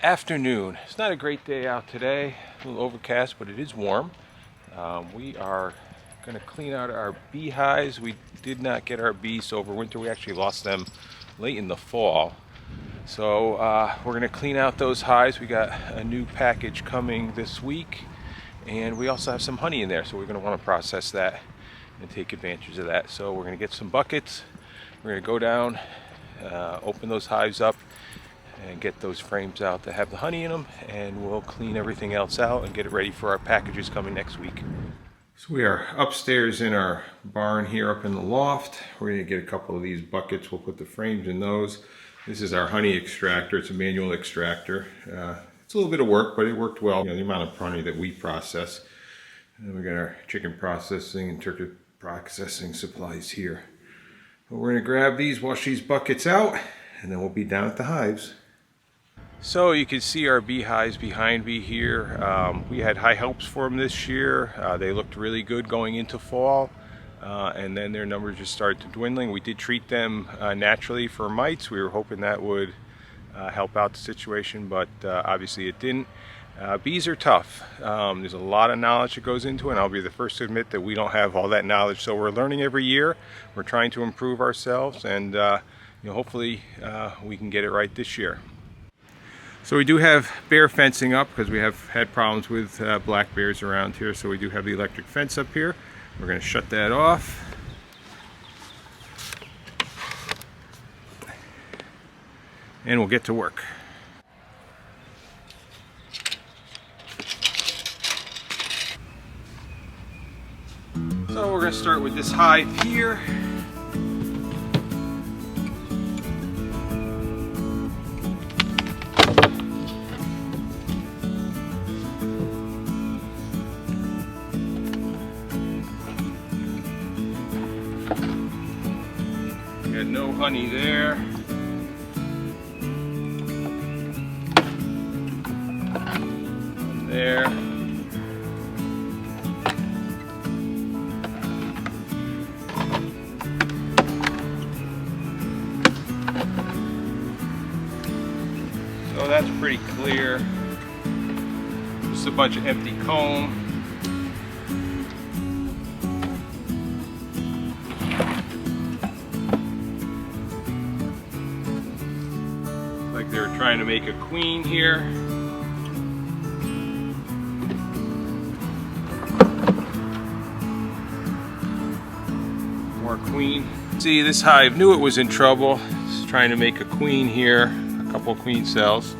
Afternoon. It's not a great day out today. A little overcast, but it is warm. We are going to clean out our beehives. We did not get our bees over winter. We actually lost them late in the fall. So we're going to clean out those hives. We got a new package coming this week, and we also have some honey in there. So we're going to want to process that and take advantage of that. So we're going to get some buckets. We're going to go down, open those hives up, and get those frames out that have the honey in them, and we'll clean everything else out and get it ready for our packages coming next week. So we are upstairs in our barn here up in the loft. We're going to get a couple of these buckets. We'll put the frames in those. This is our honey extractor. It's a manual extractor. It's a little bit of work, but it worked well. The amount of honey that we process. And we got our chicken processing and turkey processing supplies here. But we're going to grab these, wash these buckets out, and then we'll be down at the hives. So you can see our beehives behind me here. We had high hopes for them this year. They looked really good going into fall, and then their numbers just started to dwindling. We did treat them naturally for mites. We were hoping that would help out the situation, but obviously it didn't. Bees are tough. There's a lot of knowledge that goes into it, and I'll be the first to admit that we don't have all that knowledge. So we're learning every year. We're trying to improve ourselves, and hopefully we can get it right this year. So we do have bear fencing up because we have had problems with black bears around here. So we do have the electric fence up here. We're going to shut that off. And we'll get to work. So we're going to start with this hive here. Got no honey there. One there. So that's pretty clear. Just a bunch of empty comb. Like they were trying to make a queen here. More queen. See, this hive knew it was in trouble. It's trying to make a queen here, a couple of queen cells.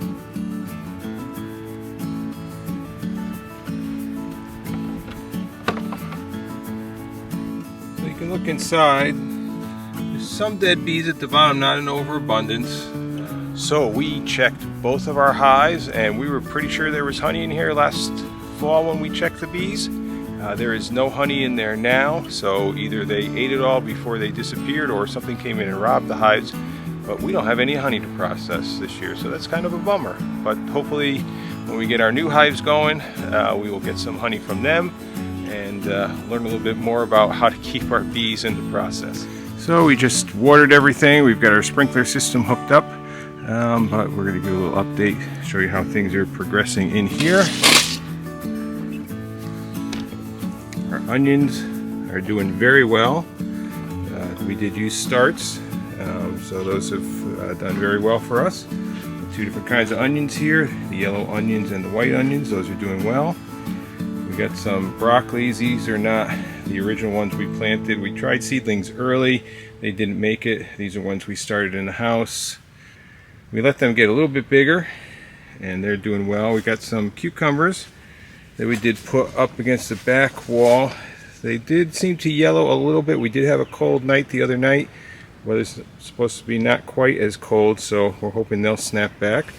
So you can look inside. There's some dead bees at the bottom, not an overabundance. So we checked both of our hives, and we were pretty sure there was honey in here last fall when we checked the bees. There is no honey in there now, so either they ate it all before they disappeared or something came in and robbed the hives. But we don't have any honey to process this year, so that's kind of a bummer. But hopefully when we get our new hives going, we will get some honey from them and learn a little bit more about how to keep our bees in the process. So we just watered everything. We've got our sprinkler system hooked up. But we're going to do a little update, show you how things are progressing in here. Our onions are doing very well. We did use starts, so those have done very well for us. Two different kinds of onions here, the yellow onions and the white onions. Those are doing well. We got some broccolis. These are not the original ones we planted. We tried seedlings early. They didn't make it. These are ones we started in the house. We let them get a little bit bigger, and they're doing well. We got some cucumbers that we did put up against the back wall. They did seem to yellow a little bit. We did have a cold night the other night. Weather's supposed to be not quite as cold, so we're hoping they'll snap back.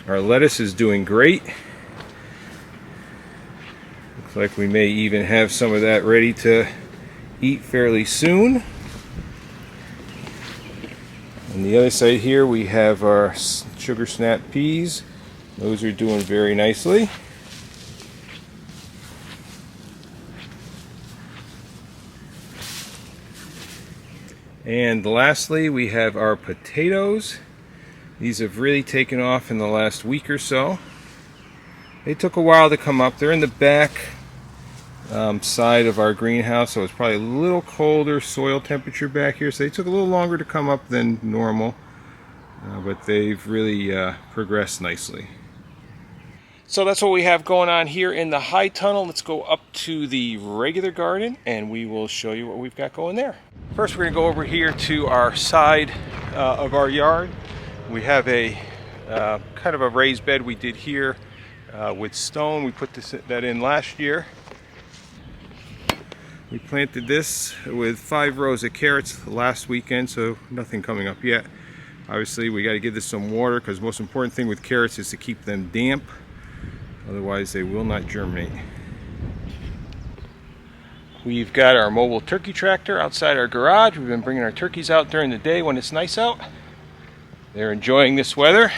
Our lettuce is doing great. Looks like we may even have some of that ready to eat fairly soon. On the other side here we have our sugar snap peas. Those are doing very nicely. And lastly, we have our potatoes. These have really taken off in the last week or so. They took a while to come up. They're in the back side of our greenhouse, so it's probably a little colder soil temperature back here, so they took a little longer to come up than normal, but they've really progressed nicely. So that's what we have going on here in the high tunnel. Let's go up to the regular garden and we will show you what we've got going there. First, we're going to go over here to our side of our yard. We have a kind of a raised bed we did here with stone. We put that in last year. We planted this with 5 rows of carrots last weekend, so nothing coming up yet. Obviously, we got to give this some water because the most important thing with carrots is to keep them damp. Otherwise, they will not germinate. We've got our mobile turkey tractor outside our garage. We've been bringing our turkeys out during the day when it's nice out. They're enjoying this weather.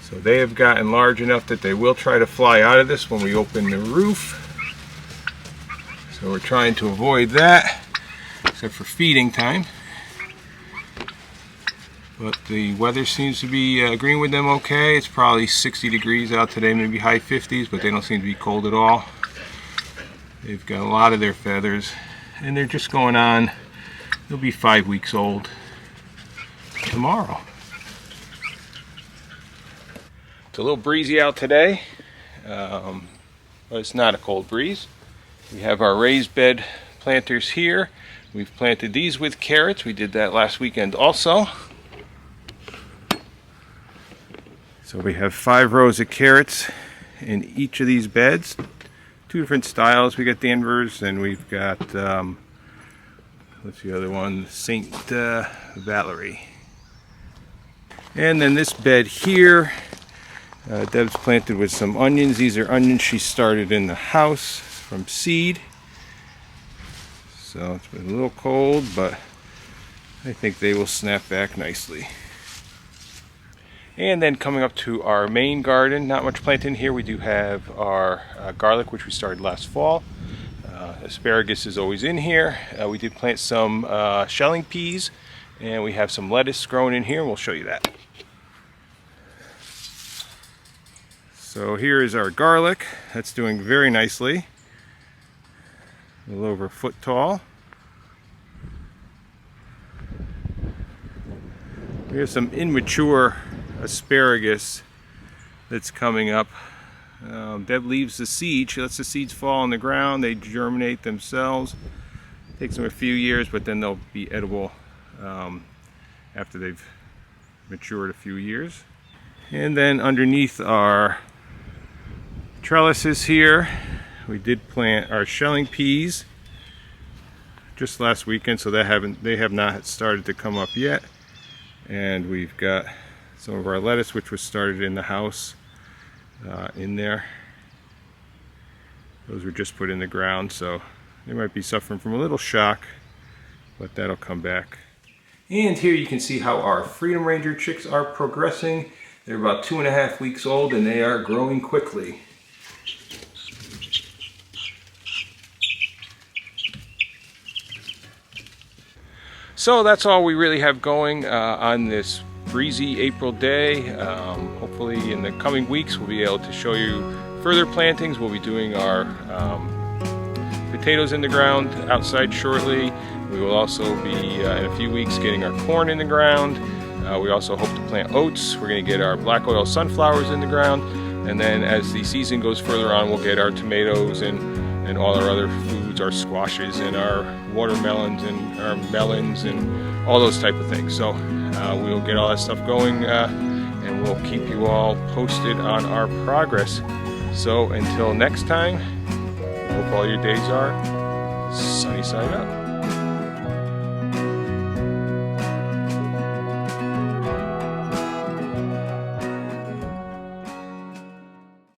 So they have gotten large enough that they will try to fly out of this when we open the roof. So we're trying to avoid that, except for feeding time. But the weather seems to be agreeing with them okay. It's probably 60 degrees out today, maybe high 50s, but they don't seem to be cold at all. They've got a lot of their feathers, and they're just going on. They'll be 5 weeks old tomorrow. It's a little breezy out today, but it's not a cold breeze. We have our raised bed planters here. We've planted these with carrots. We did that last weekend also. So we have 5 rows of carrots in each of these beds. 2 different styles. We got Danvers and we've got, what's the other one? St. Valerie. And then this bed here, Deb's planted with some onions. These are onions she started in the house from seed. So it's been a little cold, but I think they will snap back nicely. And then coming up to our main garden, not much planted in here. We do have our garlic, which we started last fall. Asparagus is always in here. We did plant some shelling peas, and we have some lettuce growing in here, and we'll show you that. So here is our garlic. That's doing very nicely. A little over a foot tall. We have some immature asparagus that's coming up. Deb leaves the seed. She lets the seeds fall on the ground. They germinate themselves. It takes them a few years, but then they'll be edible after they've matured a few years. And then underneath our trellises here, we did plant our shelling peas just last weekend, so they have not started to come up yet. And we've got some of our lettuce, which was started in the house, in there. Those were just put in the ground, so they might be suffering from a little shock, but that'll come back. And here you can see how our Freedom Ranger chicks are progressing. They're about 2.5 weeks old and they are growing quickly. So that's all we really have going on this breezy April day. Hopefully in the coming weeks we'll be able to show you further plantings. We'll be doing our potatoes in the ground outside shortly. We will also be in a few weeks getting our corn in the ground. We also hope to plant oats. We're going to get our black oil sunflowers in the ground, and then as the season goes further on, we'll get our tomatoes and all our other foods, our squashes and our watermelons and our melons and all those type of things. So we'll get all that stuff going and we'll keep you all posted on our progress. So until next time, hope all your days are sunny side up.